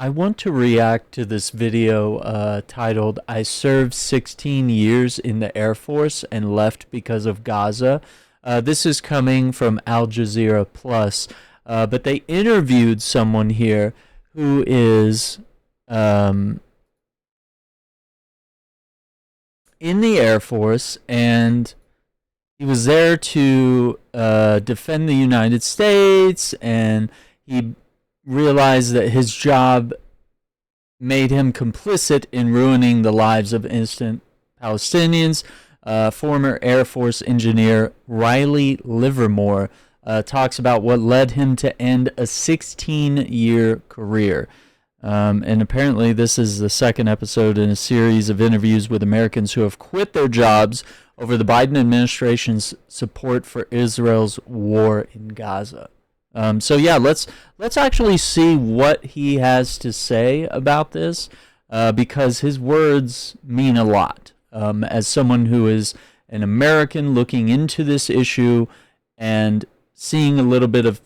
I want to react to this video titled, I served 16 years in the Air Force and left because of Gaza. This is coming from Aljazeera Plus, but they interviewed someone here who is in the Air Force, and he was there to defend the United States, and he realized that his job made him complicit in ruining the lives of innocent Palestinians. Former Air Force engineer Riley Livermore talks about what led him to end a 16-year career. And apparently this is the second episode in a series of interviews with Americans who have quit their jobs over the Biden administration's support for Israel's war in Gaza. So yeah, let's actually see what he has to say about this, because his words mean a lot. As someone who is an American looking into this issue and seeing a little bit of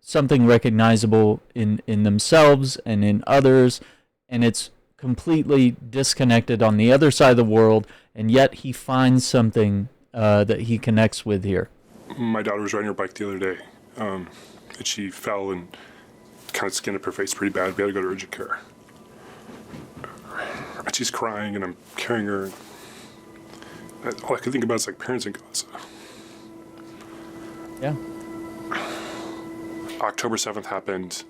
something recognizable in themselves and in others, and it's completely disconnected on the other side of the world, and yet he finds something that he connects with here. My daughter was riding her bike the other day, and she fell and kind of skinned up her face pretty bad. We had to go to urgent care. And she's crying, and I'm carrying her. All I can think about is like parents in Gaza. Yeah. October 7th happened,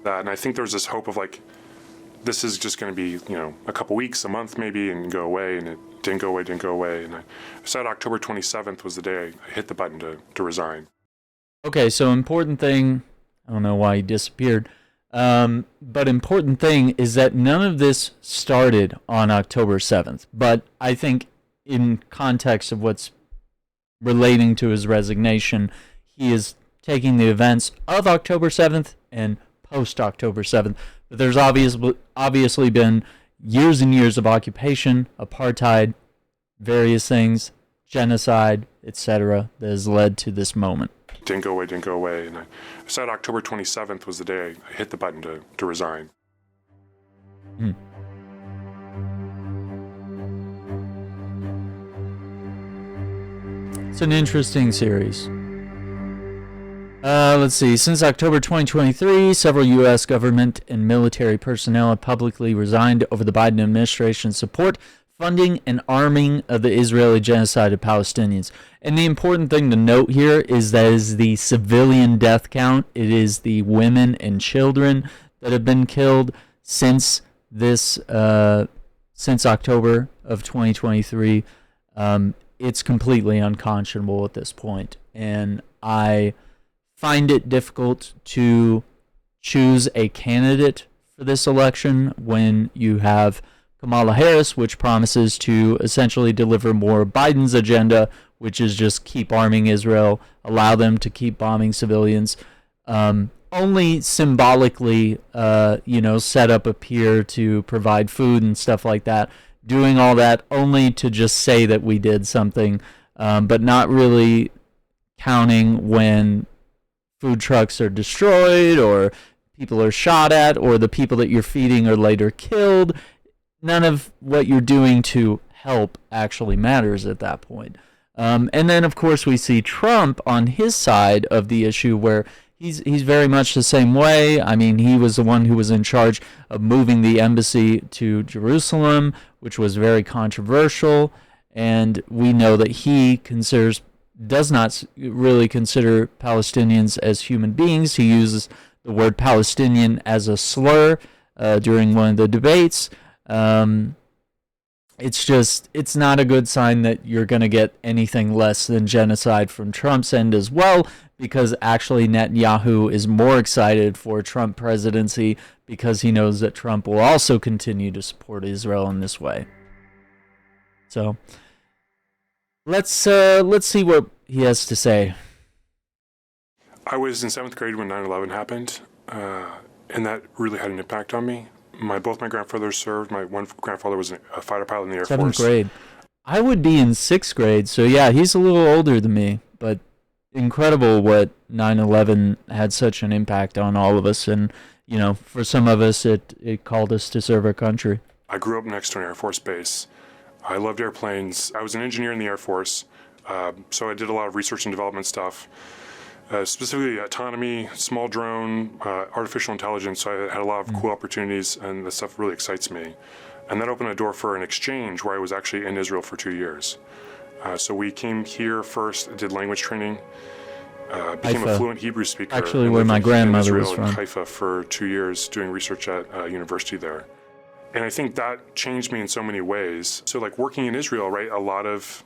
and I think there was this hope of like, this is just going to be, a couple weeks, a month maybe, and go away, and it didn't go away. And I said October 27th was the day I hit the button to resign. Okay, so important thing, I don't know why he disappeared, but important thing is that none of this started on October 7th, but I think in context of what's relating to his resignation, he is taking the events of October 7th and post-October 7th. But there's obviously been years and years of occupation, apartheid, various things, genocide, etc., that has led to this moment. Didn't go away. And I said October 27th was the day I hit the button to resign. It's an interesting series. Let's see. Since October 2023, several U.S. government and military personnel have publicly resigned over the Biden administration's support, funding, and arming of the Israeli genocide of Palestinians. And the important thing to note here is that is the civilian death count. It is the women and children that have been killed since this, since October of 2023. It's completely unconscionable at this point, and I find it difficult to choose a candidate for this election when you have Kamala Harris, which promises to essentially deliver more Biden's agenda, which is just keep arming Israel, allow them to keep bombing civilians, only symbolically, set up a pier to provide food and stuff like that, doing all that only to just say that we did something, but not really counting when food trucks are destroyed or people are shot at or the people that you're feeding are later killed. None of what you're doing to help actually matters at that point. And then, of course, we see Trump on his side of the issue where he's very much the same way. I mean, he was the one who was in charge of moving the embassy to Jerusalem, which was very controversial. And we know that he does not really consider Palestinians as human beings. He uses the word Palestinian as a slur during one of the debates. It's not a good sign that you're going to get anything less than genocide from Trump's end as well, because actually Netanyahu is more excited for Trump presidency because he knows that Trump will also continue to support Israel in this way. So let's see what he has to say. I was in 7th grade when 9/11 happened, and that really had an impact on me. Both my grandfathers served. My one grandfather was a fighter pilot in the Air Force. 7th grade. I would be in 6th grade, so yeah, he's a little older than me, but incredible what 9/11 had such an impact on all of us. And for some of us, it called us to serve our country. I grew up next to an Air Force base. I loved airplanes. I was an engineer in the Air Force, so I did a lot of research and development stuff, specifically autonomy, small drone, artificial intelligence. So I had a lot of cool opportunities, and this stuff really excites me. And that opened a door for an exchange where I was actually in Israel for 2 years. So we came here first, did language training, became Haifa. a fluent Hebrew speaker. Actually, and where lived my in grandmother Israel was and from. Haifa for 2 years doing research at a university there. And I think that changed me in so many ways. So like working in Israel, right, a lot of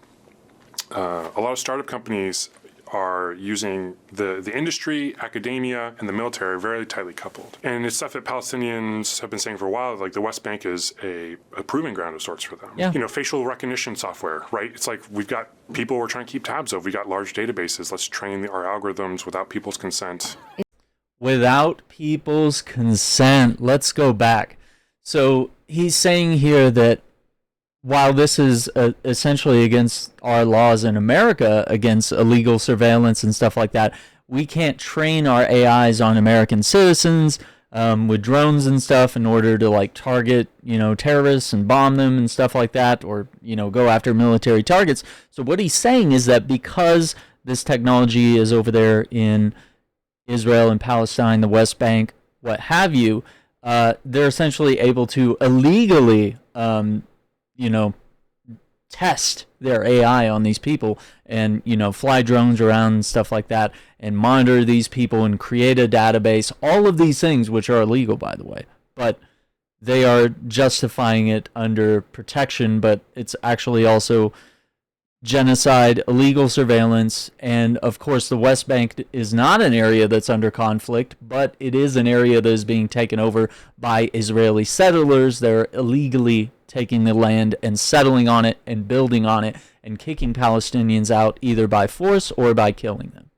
startup companies are using the industry, academia, and the military are very tightly coupled. And it's stuff that Palestinians have been saying for a while, like the West Bank is a proving ground of sorts for them. Yeah. Facial recognition software, right? It's like we've got people we're trying to keep tabs of. We got large databases. Let's train our algorithms without people's consent. Without people's consent. Let's go back. So he's saying here that while this is essentially against our laws in America, against illegal surveillance and stuff like that, we can't train our AIs on American citizens with drones and stuff in order to like target, terrorists and bomb them and stuff like that, or, go after military targets. So what he's saying is that because this technology is over there in Israel and Palestine, the West Bank, what have you, they're essentially able to illegally, test their AI on these people and, fly drones around and stuff like that and monitor these people and create a database, all of these things, which are illegal, by the way, but they are justifying it under protection, but it's actually also genocide, illegal surveillance, and of course the West Bank is not an area that's under conflict, but it is an area that is being taken over by Israeli settlers. They're illegally taking the land and settling on it and building on it and kicking Palestinians out either by force or by killing them,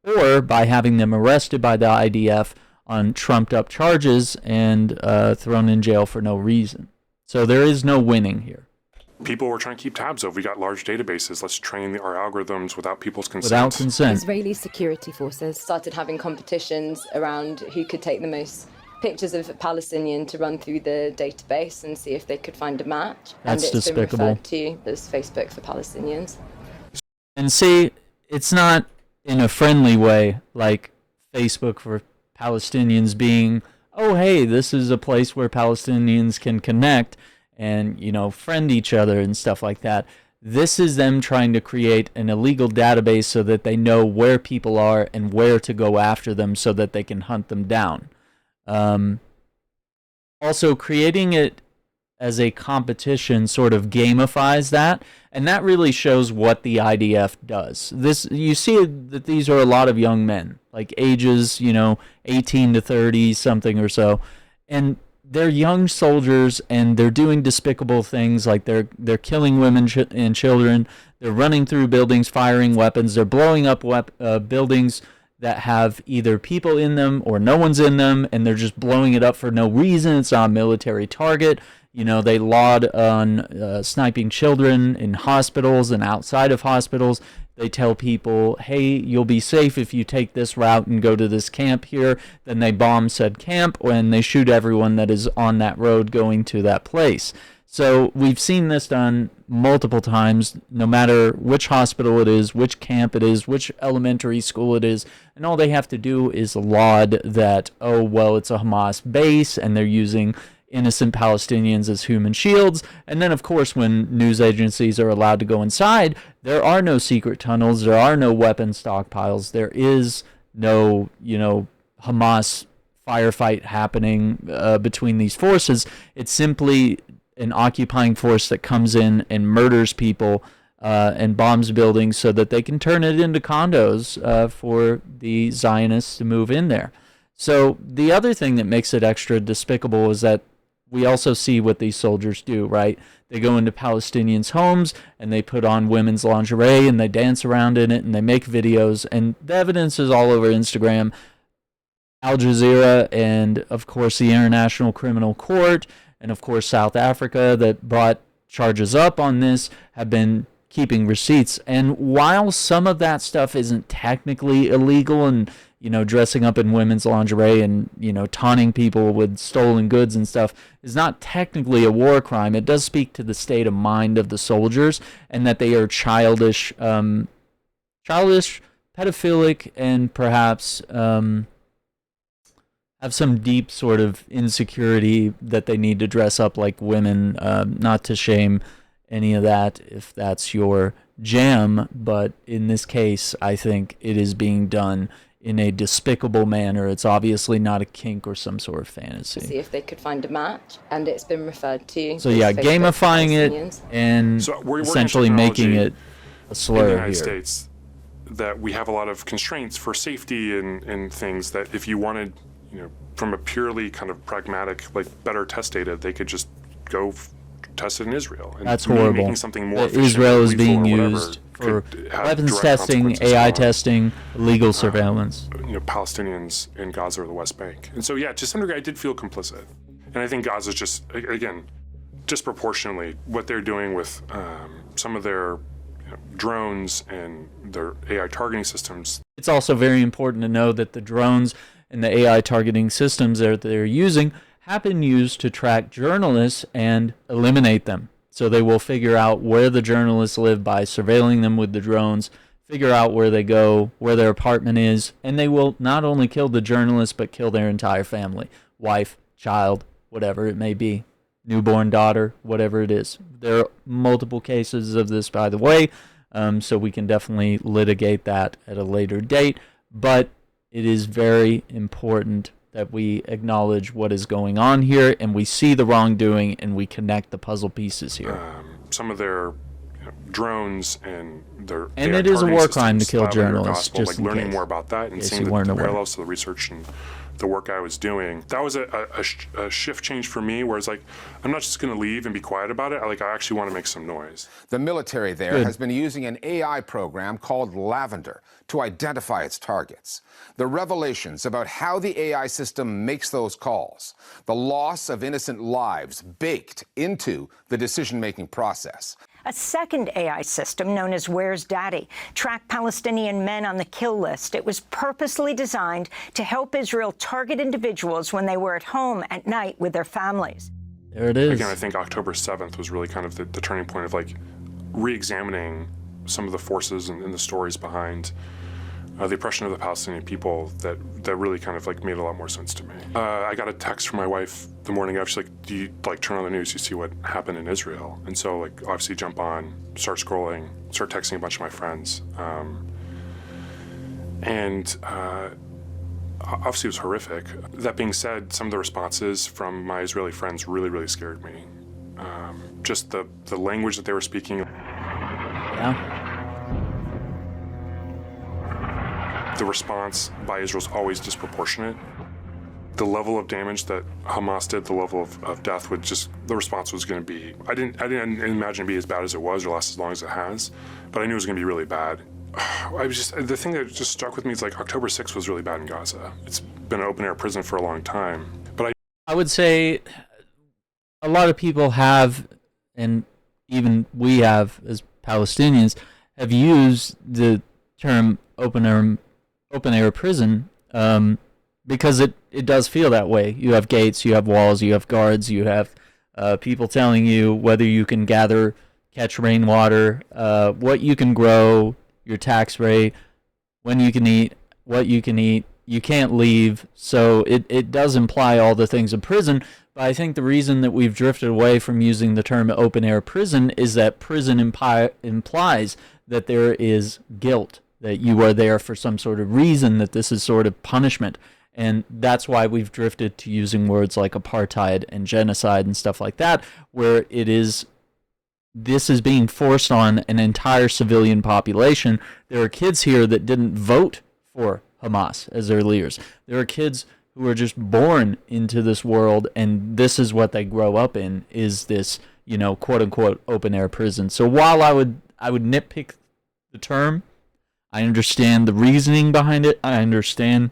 or by having them arrested by the IDF on trumped up charges and thrown in jail for no reason. So there is no winning here. People we're trying to keep tabs of. We got large databases. Let's train our algorithms without people's consent. Without consent. Israeli security forces started having competitions around who could take the most pictures of a Palestinian to run through the database and see if they could find a match. That's and it's despicable. been referred to as Facebook for Palestinians. And see, it's not in a friendly way like Facebook for Palestinians being, oh, hey, this is a place where Palestinians can connect and, friend each other and stuff like that. This is them trying to create an illegal database so that they know where people are and where to go after them so that they can hunt them down. Also, creating it as a competition sort of gamifies that, and that really shows what the IDF does. You see that these are a lot of young men, like ages, 18 to 30 something or so, and they're young soldiers, and they're doing despicable things like they're killing women and children. They're running through buildings, firing weapons. They're blowing up buildings that have either people in them or no one's in them, and they're just blowing it up for no reason. It's not a military target. They laud on sniping children in hospitals and outside of hospitals. They tell people, hey, you'll be safe if you take this route and go to this camp here. Then they bomb said camp and they shoot everyone that is on that road going to that place. So we've seen this done multiple times, no matter which hospital it is, which camp it is, which elementary school it is. And all they have to do is laud that, oh, well, it's a Hamas base and they're using innocent Palestinians as human shields. And then, of course, when news agencies are allowed to go inside, there are no secret tunnels. There are no weapon stockpiles. There is no, Hamas firefight happening between these forces. It's simply an occupying force that comes in and murders people and bombs buildings so that they can turn it into condos for the Zionists to move in there. So the other thing that makes it extra despicable is that we also see what these soldiers do, right? They go into Palestinians' homes and they put on women's lingerie and they dance around in it and they make videos, and the evidence is all over Instagram. Aljazeera and, of course, the International Criminal Court and, of course, South Africa that brought charges up on this have been keeping receipts. And while some of that stuff isn't technically illegal and, dressing up in women's lingerie and, taunting people with stolen goods and stuff is not technically a war crime. It does speak to the state of mind of the soldiers and that they are childish, pedophilic, and perhaps have some deep sort of insecurity that they need to dress up like women. Not to shame any of that if that's your jam, but in this case, I think it is being done in a despicable manner. It's obviously not a kink or some sort of fantasy. See if they could find a match, and it's been referred to. So yeah, gamifying it and essentially making it a slur in the United here. States, that we have a lot of constraints for safety and things that if you wanted, from a purely kind of pragmatic, like better test data, they could just go test it in Israel. And that's horrible. Making something more efficient, Israel is being lethal or used whatever, for have weapons direct testing, consequences AI on, testing, illegal surveillance. Palestinians in Gaza or the West Bank. And so, yeah, to some degree, I did feel complicit. And I think Gaza's just, again, disproportionately what they're doing with some of their drones and their AI targeting systems. It's also very important to know that the drones and the AI targeting systems that they're using have been used to track journalists and eliminate them. So they will figure out where the journalists live by surveilling them with the drones, figure out where they go, where their apartment is, and they will not only kill the journalists, but kill their entire family, wife, child, whatever it may be, newborn daughter, whatever it is. There are multiple cases of this, by the way, so we can definitely litigate that at a later date, but it is very important that we acknowledge what is going on here and we see the wrongdoing and we connect the puzzle pieces here. Some of their drones and their and it is a war crime to kill journalists. Gospel, just like learning case. more about that and seeing the parallels to the research and the work I was doing. That was a shift change for me, where it's like, I'm not just going to leave and be quiet about it. I actually want to make some noise. The military there has been using an AI program called Lavender to identify its targets. The revelations about how the AI system makes those calls, the loss of innocent lives baked into the decision-making process. A second AI system, known as Where's Daddy, tracked Palestinian men on the kill list. It was purposely designed to help Israel target individuals when they were at home at night with their families. There it is. Again, I think October 7th was really kind of the turning point of re-examining some of the forces and the stories behind the oppression of the Palestinian people that really kind of made a lot more sense to me. I got a text from my wife the morning after. She's like, do you turn on the news, you see what happened in Israel? And so obviously jump on, start scrolling, start texting a bunch of my friends. Obviously it was horrific. That being said, some of the responses from my Israeli friends really, really scared me. Just the language that they were speaking. Yeah. The response by Israel is always disproportionate. The level of damage that Hamas did, the level of death, the response was going to be, I didn't imagine it be as bad as it was or last as long as it has, but I knew it was going to be really bad. The thing that just struck with me is October 6th was really bad in Gaza. It's been an open air prison for a long time. But I would say a lot of people have, and even we have as Palestinians, have used the term open air prison because it does feel that way. You have gates, you have walls, you have guards, you have people telling you whether you can catch rainwater, what you can grow, your tax rate, when you can eat, what you can eat. You can't leave. So it does imply all the things of prison. But I think the reason that we've drifted away from using the term open air prison is that prison implies that there is guilt, that you are there for some sort of reason, that this is sort of punishment. And that's why we've drifted to using words like apartheid and genocide and stuff like that, where this is being forced on an entire civilian population. There are kids here that didn't vote for Hamas as their leaders. There are kids who are just born into this world, and this is what they grow up in, is this, quote unquote open air prison. So while I would nitpick the term, I understand the reasoning behind it. I understand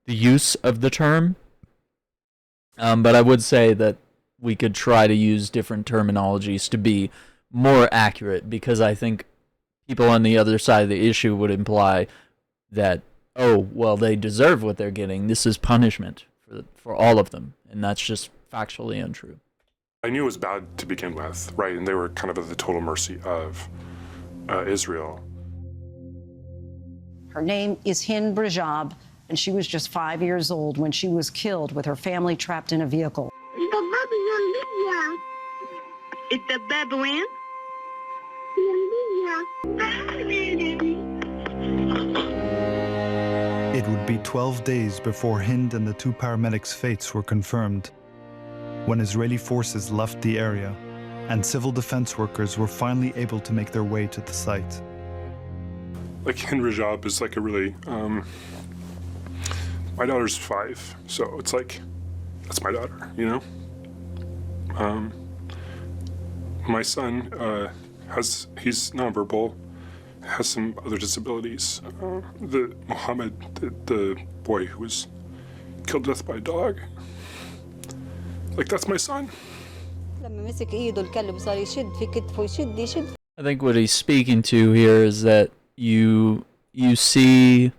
the use of the term. But I would say that we could try to use different terminologies to be more accurate, because I think people on the other side of the issue would imply that oh, well, they deserve what they're getting. This is punishment for all of them. And that's just factually untrue. I knew it was bad to begin with, right? And they were kind of at the total mercy of Israel. Her name is Hind Brajab, and she was just 5 years old when she was killed with her family trapped in a vehicle. الدباب وين؟ It would be 12 days before Hind and the two paramedics' fates were confirmed, when Israeli forces left the area and civil defense workers were finally able to make their way to the site. Like Hind Rajab is like a really, my daughter's 5, so it's like, that's my daughter, you know? My son he's nonverbal, has some other disabilities. The Mohammed, the boy who was killed to death by a dog, like that's my son. I think what he's speaking to here is that you see,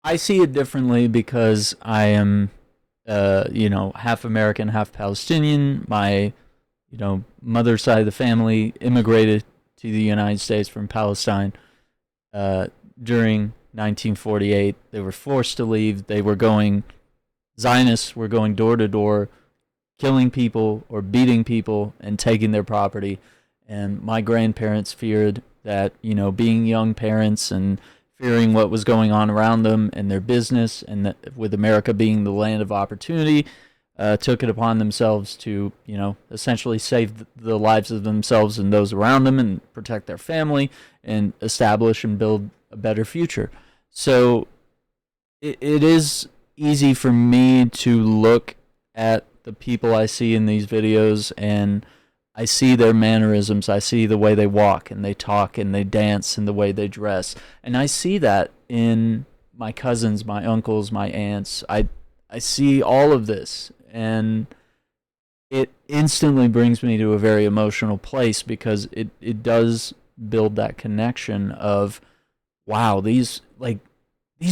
I see it differently because I am, half American, half Palestinian. My, mother's side of the family immigrated to the United States from Palestine during 1948. They were forced to leave. Zionists were going door to door, killing people or beating people and taking their property. And my grandparents feared that, being young parents and fearing what was going on around them and their business, and that with America being the land of opportunity, took it upon themselves to, essentially save the lives of themselves and those around them and protect their family and establish and build a better future. So it is easy for me to look at the people I see in these videos and I see their mannerisms. I see the way they walk and they talk and they dance and the way they dress. And I see that in my cousins, my uncles, my aunts. I see all of this, and it instantly brings me to a very emotional place because it does build that connection of, wow, these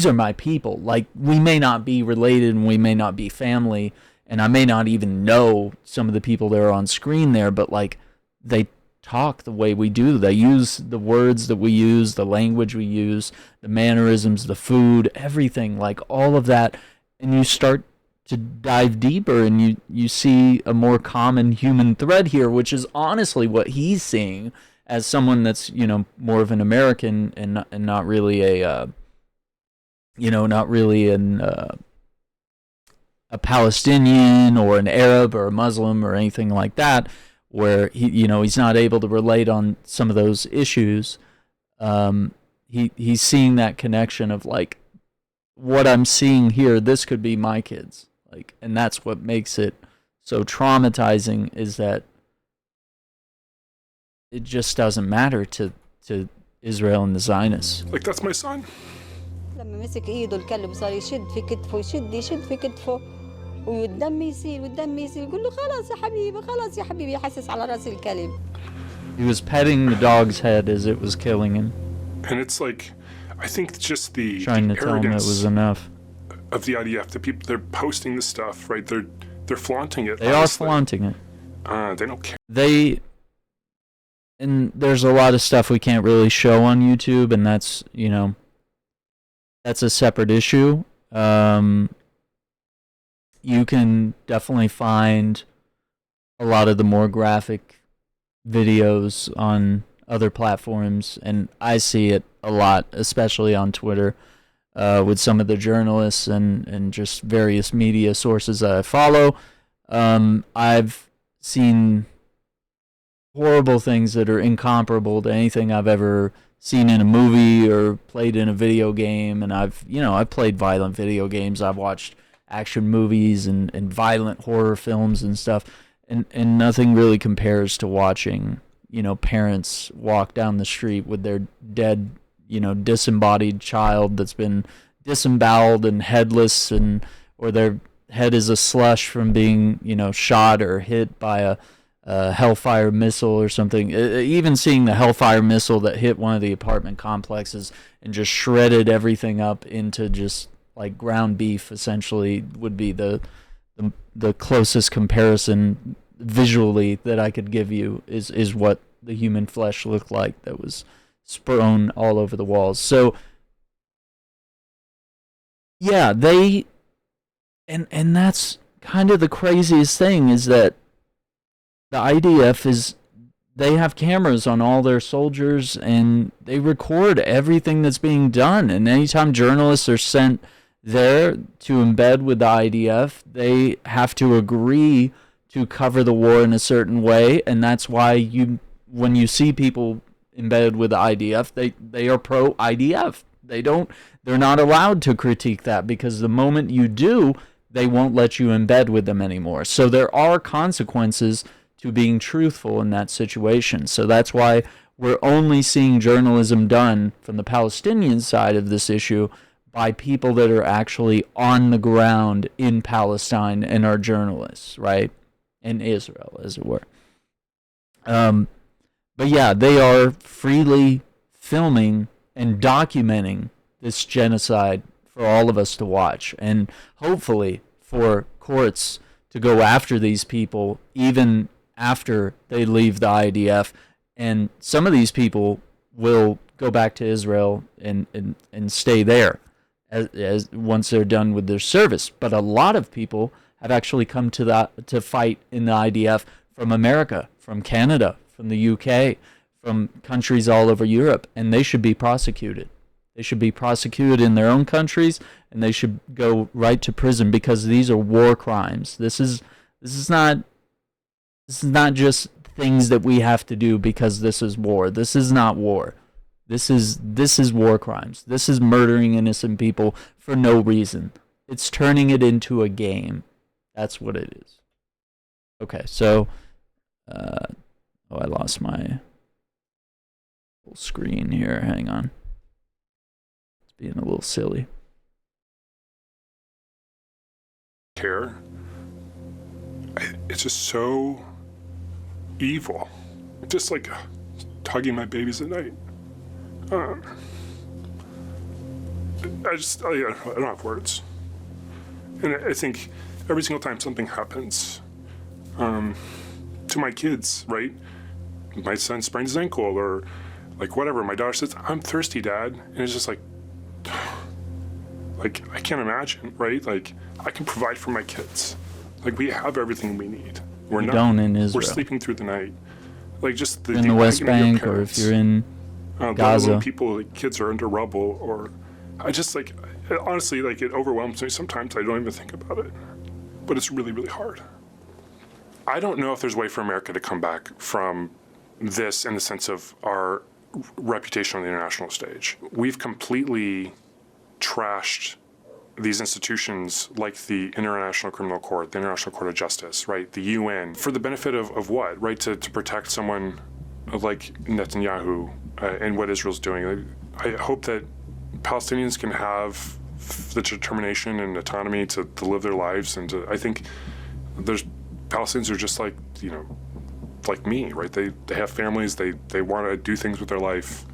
are my people. Like, we may not be related and we may not be family, and I may not even know some of the people that are on screen there, but like, they talk the way we do. They use the words that we use, the language we use, the mannerisms, the food, everything, like all of that. And you start to dive deeper and you see a more common human thread here, which is honestly what he's seeing as someone that's, more of an American and not really a Palestinian or an Arab or a Muslim or anything like that, where he's not able to relate on some of those issues. He's seeing that connection of like, what I'm seeing here, this could be my kids. Like, and that's what makes it so traumatizing, is that it just doesn't matter to Israel and the Zionists. Like, that's my son. لما مسك ايده الكلب صار يشد في كتفه يشد في كتفه والدم يسيل يقول له خلاص يا حبيبي خلاص يا حبيبي يحسس على راس الكلب. He was petting the dog's head as it was killing him. And it's like, I think just the trying to tell him it was enough of the IDF, the people, they're posting this stuff, right? They're flaunting it. They honestly are flaunting it. They don't care. And there's a lot of stuff we can't really show on YouTube, and that's, that's a separate issue. You can definitely find a lot of the more graphic videos on other platforms, and I see it a lot, especially on Twitter, with some of the journalists and just various media sources that I follow. I've seen horrible things that are incomparable to anything I've ever seen in a movie or played in a video game, and I've played violent video games. I've watched action movies and violent horror films and stuff, and nothing really compares to watching, parents walk down the street with their dead, disembodied child that's been disemboweled and headless, or their head is a slush from being, shot or hit by Hellfire missile or something. Even seeing the Hellfire missile that hit one of the apartment complexes and just shredded everything up into just like ground beef, essentially, would be the closest comparison visually that I could give you is what the human flesh looked like that was strewn all over the walls. So yeah, they and that's kind of the craziest thing, is that the IDF they have cameras on all their soldiers and they record everything that's being done. And anytime journalists are sent there to embed with the IDF, they have to agree to cover the war in a certain way. And that's why when you see people embedded with the IDF, they are pro IDF. They're not allowed to critique that, because the moment you do, they won't let you embed with them anymore. So there are consequences to being truthful in that situation. So that's why we're only seeing journalism done from the Palestinian side of this issue by people that are actually on the ground in Palestine and are journalists, right? In Israel, as it were. But yeah, they are freely filming and documenting this genocide for all of us to watch, and hopefully for courts to go after these people even after they leave the IDF. And some of these people will go back to Israel and stay there as once they're done with their service. But a lot of people have actually come to fight in the IDF from America, from Canada, from the UK, from countries all over Europe, and they should be prosecuted. They should be prosecuted in their own countries, and they should go right to prison, because these are war crimes. This is not just things that we have to do because this is war. This is not war. This is war crimes. This is murdering innocent people for no reason. It's turning it into a game. That's what it is. Okay, so I lost my full screen here. Hang on. It's being a little silly. Care. It's just so evil. Just like tugging my babies at night. I don't have words. And I think every single time something happens to my kids, right? My son sprains his ankle, or like whatever. My daughter says, "I'm thirsty, Dad," and it's just like I can't imagine, right? Like, I can provide for my kids. Like, we have everything we need. We don't in Israel. We're sleeping through the night. Like, just in the West Bank, or if you're in Gaza. People, like, kids are under rubble, or I just honestly, it overwhelms me sometimes. I don't even think about it, but it's really, really hard. I don't know if there's a way for America to come back from this in the sense of our reputation on the international stage. We've completely trashed these institutions like the International Criminal Court, the International Court of Justice, right? The UN, for the benefit of what, right? To protect someone like Netanyahu and what Israel's doing. I hope that Palestinians can have the determination and autonomy to live their lives, and I think there's Palestinians who are just like me, right? They have families, they want to do things with their life.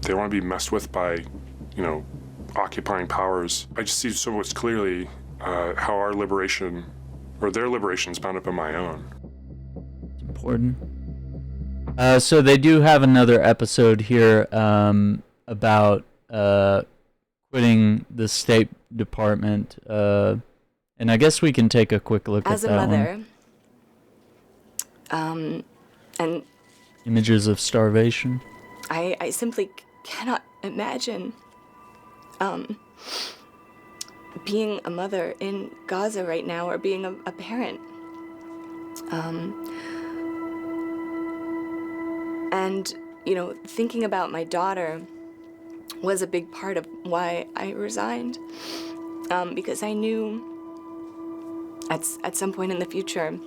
They want to be messed with by, occupying powers. I just see so much clearly how our liberation, or their liberation, is bound up in my own. It's important. So they do have another episode here about quitting the State Department, and I guess we can take a quick look at that one. As a mother, and images of starvation. I simply cannot imagine being a mother in Gaza right now, or being a parent. And, thinking about my daughter was a big part of why I resigned, because I knew at some point in the future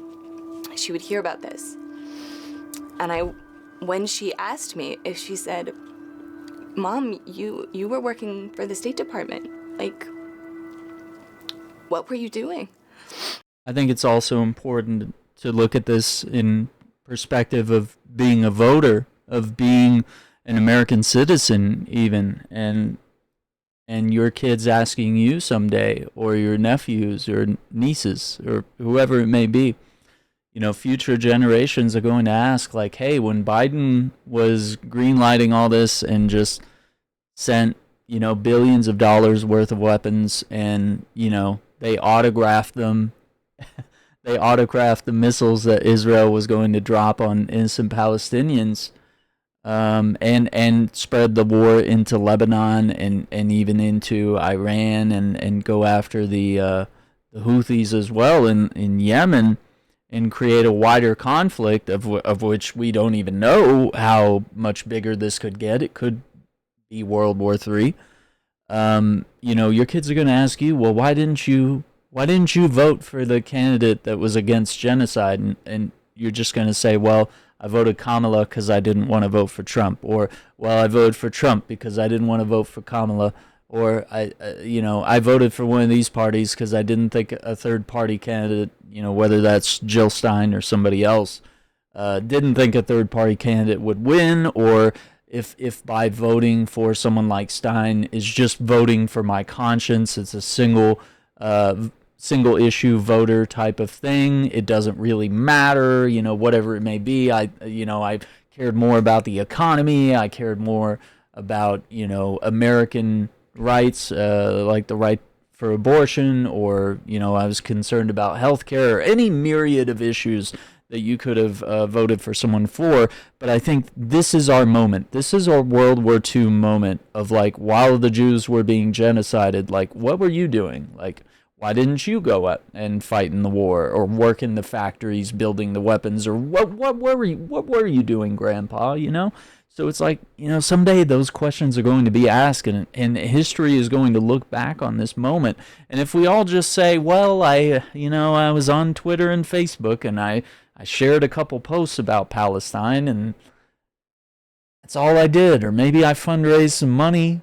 she would hear about this. And when she asked me, if she said, "Mom, you were working for the State Department, what were you doing?" I think it's also important to look at this in perspective of being a voter, of being an American citizen even, and your kids asking you someday, or your nephews or nieces or whoever it may be, future generations are going to ask, like, hey, when Biden was greenlighting all this and just sent, billions of dollars worth of weapons, and, they autographed them, they autographed the missiles that Israel was going to drop on innocent Palestinians, and spread the war into Lebanon and even into Iran, and go after the Houthis as well in Yemen, and create a wider conflict of which we don't even know how much bigger this could get. It could be World War III. Your kids are going to ask you, well, why didn't you vote for the candidate that was against genocide? And you're just going to say, well, I voted Kamala because I didn't want to vote for Trump, or, well, I voted for Trump because I didn't want to vote for Kamala, or I voted for one of these parties because I didn't think a third party candidate, whether that's Jill Stein or somebody else, didn't think a third party candidate would win, or if by voting for someone like Stein is just voting for my conscience, it's a single issue voter type of thing, it doesn't really matter, whatever it may be. I cared more about the economy, I cared more about, American rights, like the right for abortion, or, I was concerned about healthcare, or any myriad of issues that you could have voted for someone for. But I think this is our moment. This is our World War II moment of, like, while the Jews were being genocided, like, what were you doing? Like, why didn't you go up and fight in the war, or work in the factories building the weapons, or what were you doing, Grandpa? So it's like, someday those questions are going to be asked, and history is going to look back on this moment. And if we all just say, well, I was on Twitter and Facebook, and I shared a couple posts about Palestine, and that's all I did, or maybe I fundraised some money,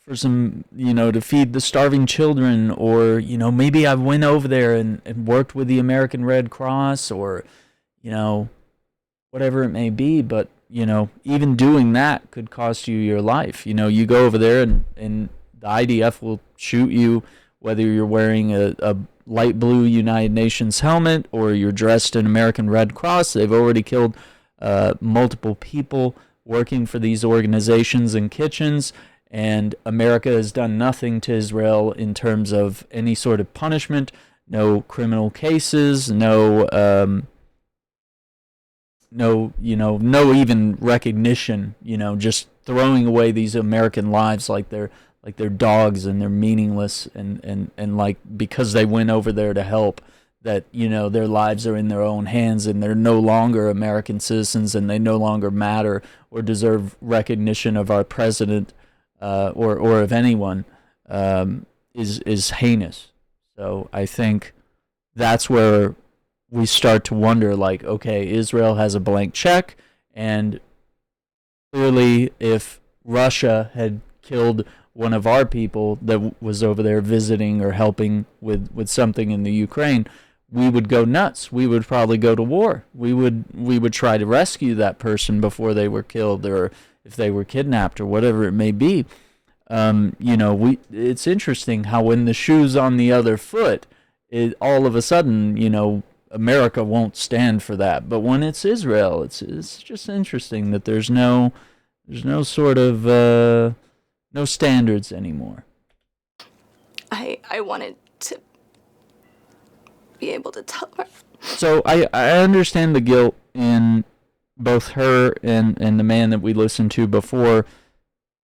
for some, to feed the starving children, or, maybe I went over there and worked with the American Red Cross, or, whatever it may be. But, even doing that could cost you your life. You go over there and the IDF will shoot you, whether you're wearing a light blue United Nations helmet or you're dressed in American Red Cross. They've already killed multiple people working for these organizations in kitchens. And America has done nothing to Israel in terms of any sort of punishment, no criminal cases, no even recognition, just throwing away these American lives like they're dogs, and they're meaningless, and like, because they went over there to help, that, their lives are in their own hands, and they're no longer American citizens, and they no longer matter or deserve recognition of our president, or of anyone, is heinous. So I think that's where we start to wonder, like, okay, Israel has a blank check, and clearly if Russia had killed one of our people that was over there visiting or helping with something in the Ukraine, we would go nuts. We would probably go to war. We would try to rescue that person before they were killed, or if they were kidnapped, or whatever it may be. It's interesting how when the shoe's on the other foot, all of a sudden, America won't stand for that. But when it's Israel, it's just interesting that there's no sort of no standards anymore. I wanted to be able to tell her. So I understand the guilt in both her and the man that we listened to before.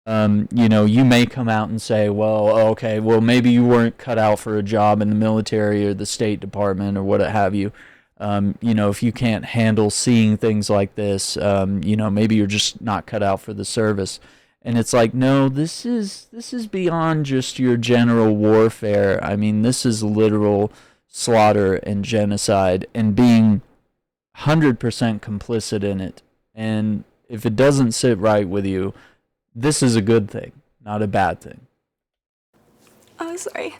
You may come out and say, well, okay, well, maybe you weren't cut out for a job in the military or the State Department or what have you. If you can't handle seeing things like this, maybe you're just not cut out for the service. And it's like, no, this is beyond just your general warfare. I mean, this is literal slaughter and genocide, and being 100% complicit in it. And if it doesn't sit right with you, this is a good thing, not a bad thing. I'm sorry.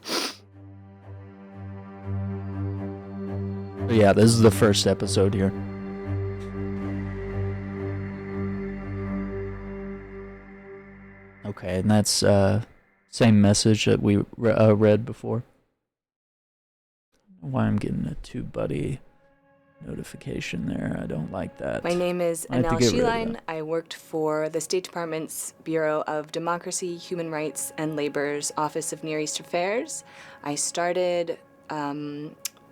But yeah, this is the first episode here. Okay, and that's same message that we read before. Why I'm getting a TubeBuddy notification there. I don't like that. My name is I have to Annelle get rid of Sheline. that. I worked for the State Department's Bureau of Democracy, Human Rights, and Labor's Office of Near East Affairs. I started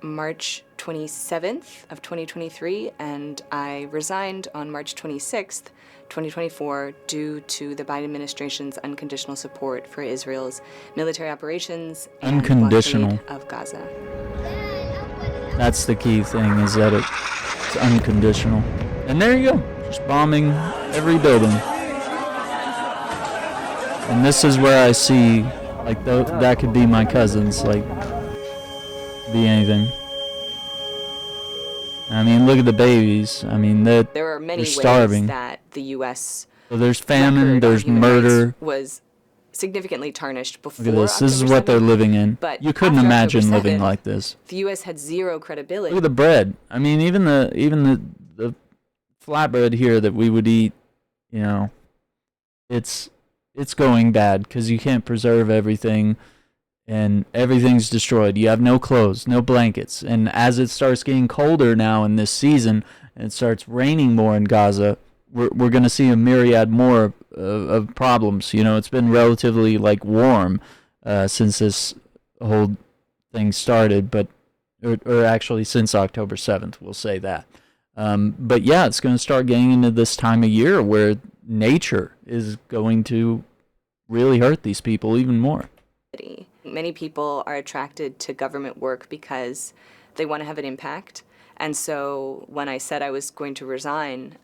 March 27th of 2023, and I resigned on March 26th, 2024, due to the Biden administration's unconditional support for Israel's military operations and Unconditional. blockade of Gaza. That's the key thing, is that it's unconditional. And there you go, just bombing every building. And this is where I see, like, that could be my cousins, like, be anything. I mean, look at the babies. I mean, There are many they're ways starving. that the U.S. So there's famine, record on there's human murder. rights was significantly tarnished before Look at this. This is October what they're 7th, living in. but You couldn't after imagine October living 7th, like this. The U.S. had zero credibility. Look at the bread. I mean, even the flatbread here that we would eat, you know, it's going bad because you can't preserve everything, and everything's destroyed. You have no clothes, no blankets, and as it starts getting colder now in this season, and it starts raining more in Gaza, we're going to see a myriad more of problems. You know, it's been relatively like warm since this whole thing started, but or actually since October 7th, we'll say that. But yeah, it's going to start getting into this time of year where nature is going to really hurt these people even more. Many people are attracted to government work because they want to have an impact. And so when I said I was going to resign,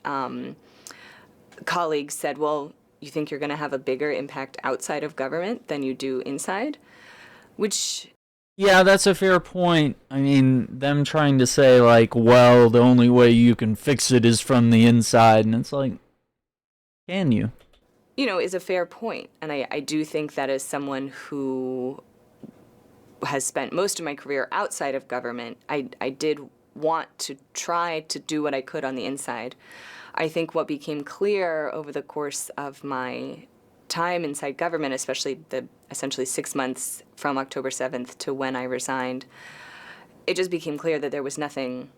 colleagues said, well, you think you're going to have a bigger impact outside of government than you do inside? Which... Yeah, that's a fair point. I mean, them trying to say, like, well, the only way you can fix it is from the inside. And it's like, can you? You know, is a fair point. And I do think that as someone who has spent most of my career outside of government, I did want to try to do what I could on the inside. I think what became clear over the course of my time inside government, especially the essentially 6 months from October 7th to when I resigned, it just became clear that there was nothing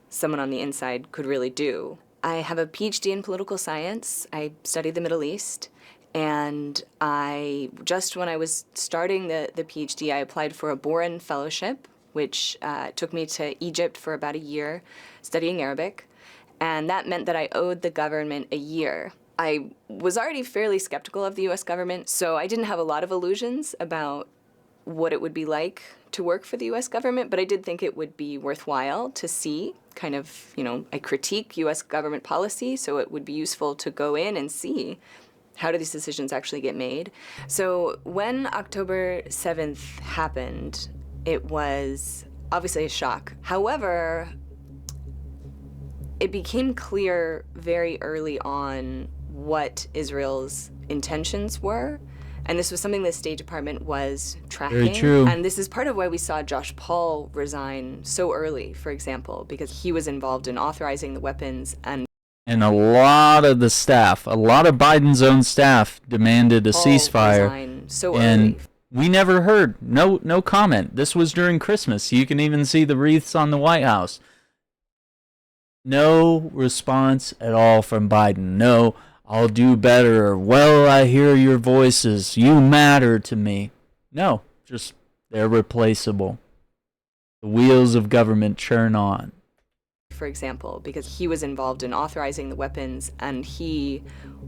someone on the inside could really do. I have a PhD in political science. I studied the Middle East. And just when I was starting the PhD, I applied for a Boren Fellowship, which took me to Egypt for about a year studying Arabic. And that meant that I owed the government a year. I was already fairly skeptical of the U.S. government, so I didn't have a lot of illusions about what it would be like to work for the U.S. government, but I did think it would be worthwhile to see kind of, you know, I critique U.S. government policy, so it would be useful to go in and see how do these decisions actually get made. So when October 7th happened, it was obviously a shock. However, it became clear very early on what Israel's intentions were. And this was something the State Department was tracking. Very true. And this is part of why we saw Josh Paul resign so early, for example, because he was involved in authorizing the weapons. And a lot of the staff, a lot of Biden's own staff demanded a Paul ceasefire. resigned so And early. we never heard, no comment. This was during Christmas. You can even see the wreaths on the White House. No response at all from Biden. No, I'll do better. Or, well, I hear your voices. You matter to me. No, just they're replaceable. The wheels of government churn on. For example, because he was involved in authorizing the weapons and he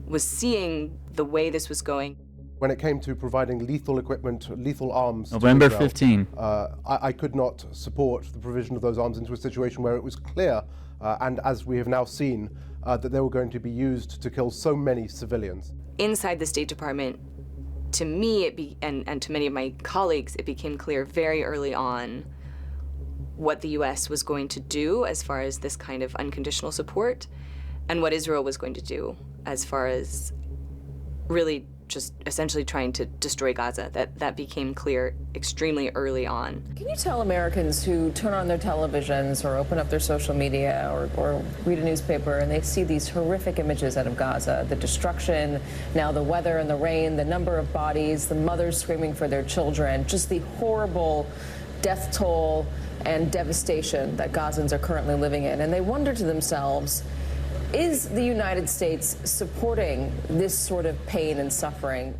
was seeing the way this was going. When it came to providing lethal equipment, lethal arms November to Israel, 15. I could not support the provision of those arms into a situation where it was clear, and as we have now seen, that they were going to be used to kill so many civilians. Inside the State Department, to me, and to many of my colleagues, it became clear very early on what the U.S. was going to do as far as this kind of unconditional support, and what Israel was going to do as far as really just essentially trying to destroy Gaza. That became clear extremely early on. Can you tell Americans who turn on their televisions or open up their social media or read a newspaper and they see these horrific images out of Gaza, the destruction, now the weather and the rain, the number of bodies, the mothers screaming for their children, just the horrible death toll and devastation that Gazans are currently living in, and they wonder to themselves, is the United States supporting this sort of pain and suffering?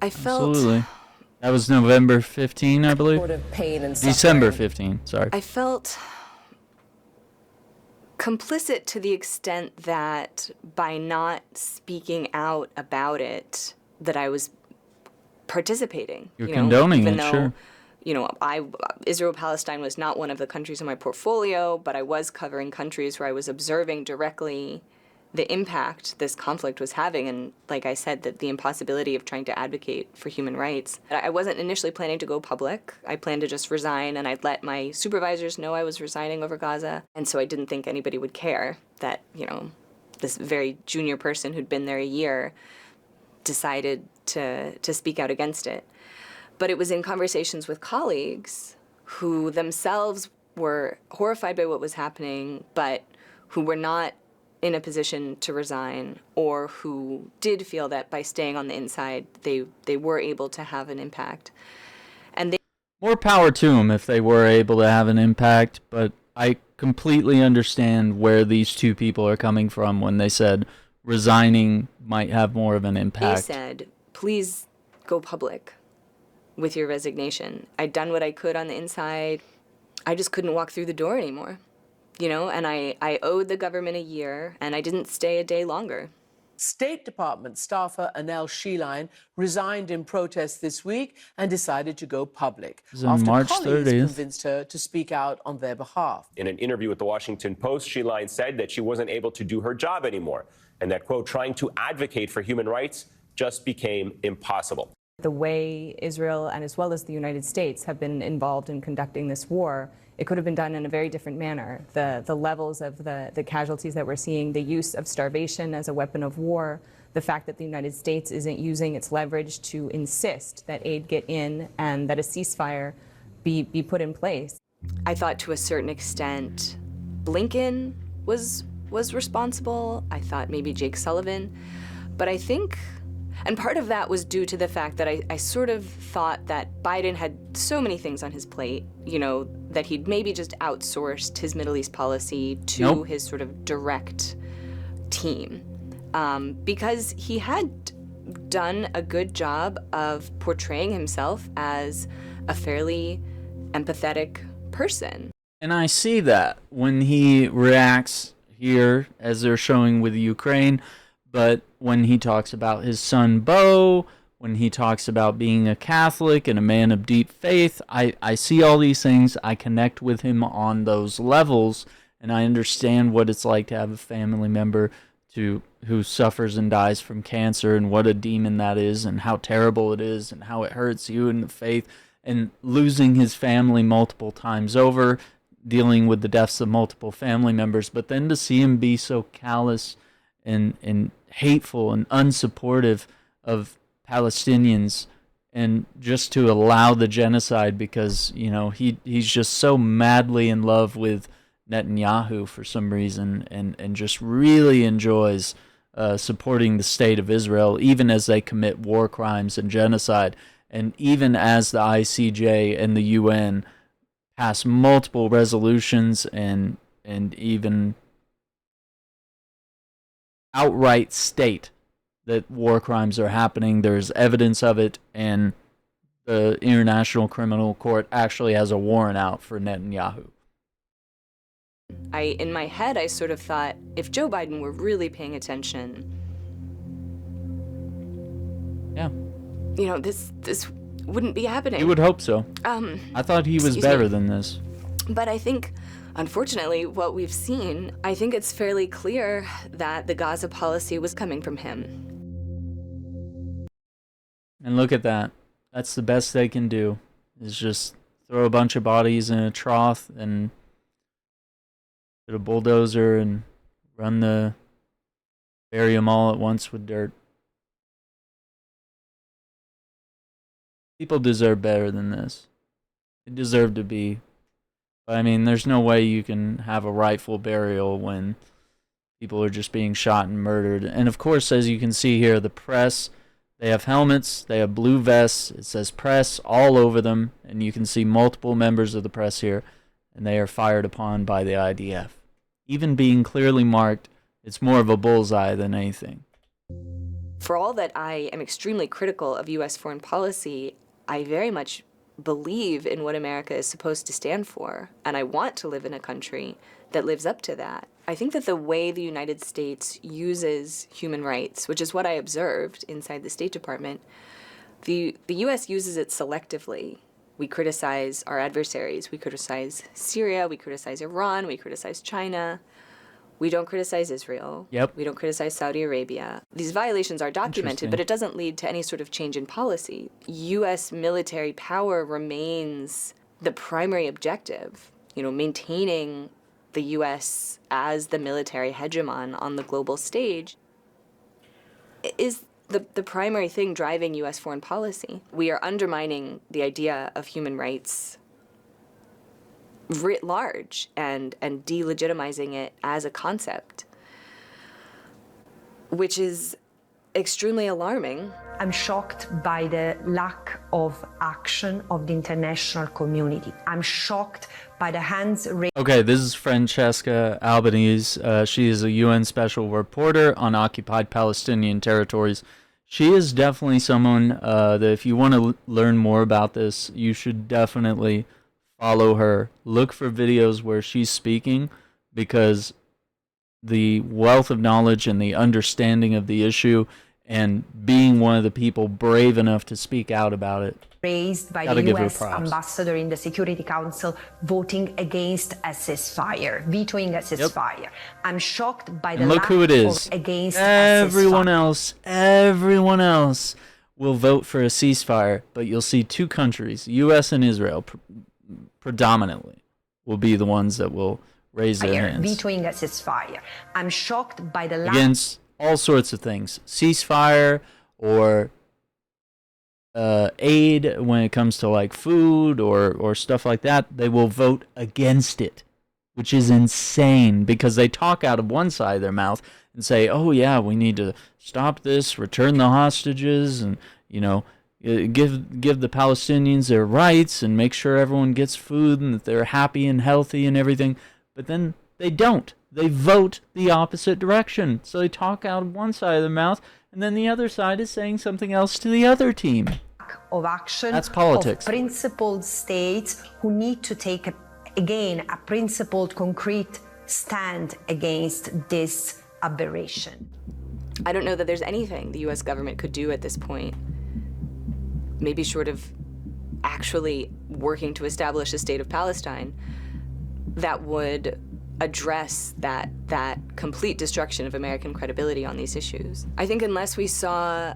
I felt... Absolutely. That was November 15, I believe. Sort of pain and suffering. December 15, sorry. I felt complicit to the extent that by not speaking out about it, that I was participating. You're condoning even it, though, sure. Israel-Palestine was not one of the countries in my portfolio, but I was covering countries where I was observing directly the impact this conflict was having, and like I said, the impossibility of trying to advocate for human rights. I wasn't initially planning to go public. I planned to just resign, and I'd let my supervisors know I was resigning over Gaza, and so I didn't think anybody would care that, this very junior person who'd been there a year decided to speak out against it. But it was in conversations with colleagues who themselves were horrified by what was happening, but who were not in a position to resign, or who did feel that by staying on the inside, they were able to have an impact. And more power to them if they were able to have an impact, but I completely understand where these two people are coming from when they said resigning might have more of an impact. They said, please go public with your resignation. I'd done what I could on the inside. I just couldn't walk through the door anymore, and I owed the government a year, and I didn't stay a day longer. State Department staffer Annelle Sheline resigned in protest this week and decided to go public after March colleagues 30th. convinced her to speak out on their behalf. In an interview with the Washington Post, Sheline said that she wasn't able to do her job anymore and that, quote, trying to advocate for human rights just became impossible. The way Israel and as well as the United States have been involved in conducting this war, it could have been done in a very different manner. The levels of the casualties that we're seeing, the use of starvation as a weapon of war, the fact that the United States isn't using its leverage to insist that aid get in and that a ceasefire be put in place. I thought to a certain extent Blinken was responsible. I thought maybe Jake Sullivan. But I think, and part of that was due to the fact that I sort of thought that Biden had so many things on his plate, that he'd maybe just outsourced his Middle East policy to his sort of direct team. Because he had done a good job of portraying himself as a fairly empathetic person. And I see that when he reacts here, as they're showing with Ukraine, but when he talks about his son Beau, when he talks about being a Catholic and a man of deep faith, I see all these things. I connect with him on those levels, and I understand what it's like to have a family member who suffers and dies from cancer, and what a demon that is, and how terrible it is, and how it hurts you in the faith, and losing his family multiple times over, dealing with the deaths of multiple family members. But then to see him be so callous and hateful and unsupportive of Palestinians, and just to allow the genocide because, he's just so madly in love with Netanyahu for some reason, and just really enjoys supporting the state of Israel, even as they commit war crimes and genocide, and even as the ICJ and the UN pass multiple resolutions and even outright state that war crimes are happening. There's evidence of it, and the International Criminal Court actually has a warrant out for Netanyahu. In my head, I sort of thought, if Joe Biden were really paying attention, this wouldn't be happening. You would hope so. I thought he was better than this. But I think, unfortunately, what we've seen, I think it's fairly clear that the Gaza policy was coming from him. And look at that. That's the best they can do, is just throw a bunch of bodies in a trough and get a bulldozer and bury them all at once with dirt. People deserve better than this. They deserve to be. I mean, there's no way you can have a rightful burial when people are just being shot and murdered. And of course, as you can see here, the press, they have helmets, they have blue vests. It says press all over them. And you can see multiple members of the press here. And they are fired upon by the IDF. Even being clearly marked, it's more of a bullseye than anything. For all that I am extremely critical of U.S. foreign policy, I very much believe in what America is supposed to stand for, and I want to live in a country that lives up to that. I think that the way the United States uses human rights, which is what I observed inside the State Department, the U.S. uses it selectively. We criticize our adversaries. We criticize Syria, we criticize Iran, we criticize China. We don't criticize Israel. Yep. We don't criticize Saudi Arabia. These violations are documented, but it doesn't lead to any sort of change in policy. U.S. military power remains the primary objective. You know, maintaining the U.S. as the military hegemon on the global stage is the primary thing driving U.S. foreign policy. We are undermining the idea of human rights writ large and delegitimizing it as a concept, which is extremely alarming. I'm shocked by the lack of action of the international community. I'm shocked by the hands raised. Okay, this is Francesca Albanese. She is a UN special reporter on occupied Palestinian territories. She is definitely someone that if you want to learn more about this, you should definitely follow her. Look for videos where she's speaking, because the wealth of knowledge and the understanding of the issue and being one of the people brave enough to speak out about it. Raised by the US ambassador in the Security Council voting against a ceasefire, vetoing a ceasefire. Yep. I'm shocked by the and look lack who it is. of against everyone else will vote for a ceasefire, but you'll see two countries, US and Israel, predominantly will be the ones that will raise their hands. Vetoing a ceasefire. I'm shocked by the lack against all sorts of things. Ceasefire or aid when it comes to like food or stuff like that, they will vote against it, which is insane, because they talk out of one side of their mouth and say, oh yeah, we need to stop this, return the hostages, and give the Palestinians their rights and make sure everyone gets food and that they're happy and healthy and everything. But then they don't. They vote the opposite direction. So they talk out of one side of their mouth, and then the other side is saying something else to the other team. Of action. That's politics. Of principled states who need to take, a principled, concrete stand against this aberration. I don't know that there's anything the U.S. government could do at this point, maybe short of actually working to establish a state of Palestine, that would address that complete destruction of American credibility on these issues. I think unless we saw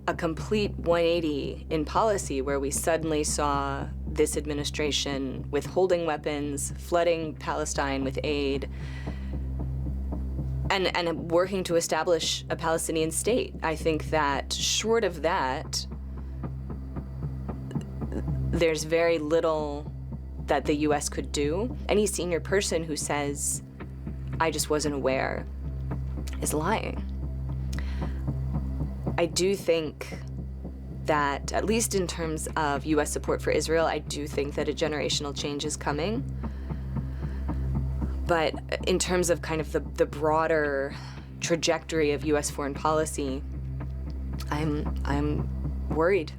a complete 180 in policy, where we suddenly saw this administration withholding weapons, flooding Palestine with aid, and working to establish a Palestinian state, I think that short of that, there's very little that the U.S. could do. Any senior person who says, I just wasn't aware, is lying. I do think that, at least in terms of U.S. support for Israel, I do think that a generational change is coming. But in terms of kind of the broader trajectory of U.S. foreign policy, I'm worried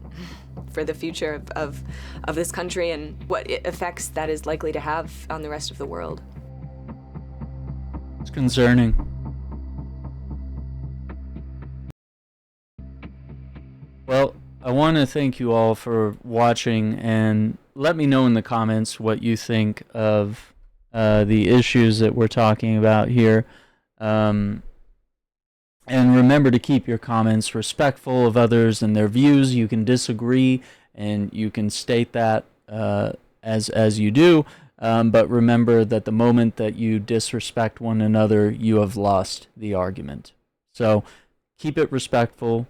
for the future of this country and what effects that is likely to have on the rest of the world. It's concerning. Well, I want to thank you all for watching, and let me know in the comments what you think of the issues that we're talking about here. And remember to keep your comments respectful of others and their views. You can disagree, and you can state that as you do. But remember that the moment that you disrespect one another, you have lost the argument. So keep it respectful,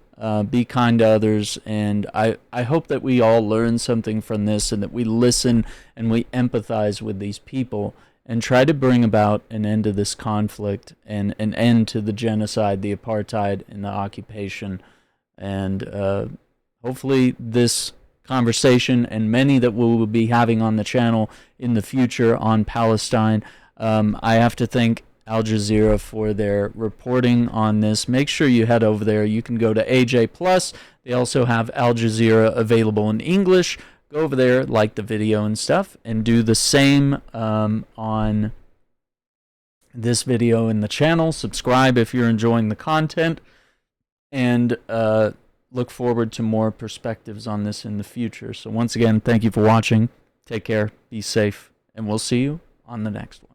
be kind to others, and I hope that we all learn something from this and that we listen and we empathize with these people and try to bring about an end to this conflict and an end to the genocide, the apartheid, and the occupation. And hopefully this conversation and many that we will be having on the channel in the future on Palestine. I have to thank Aljazeera for their reporting on this. Make sure you head over there. You can go to AJ Plus. They also have Aljazeera available in English. Go over there, like the video and stuff, and do the same on this video in the channel. Subscribe if you're enjoying the content, and look forward to more perspectives on this in the future. So once again, thank you for watching. Take care, be safe, and we'll see you on the next one.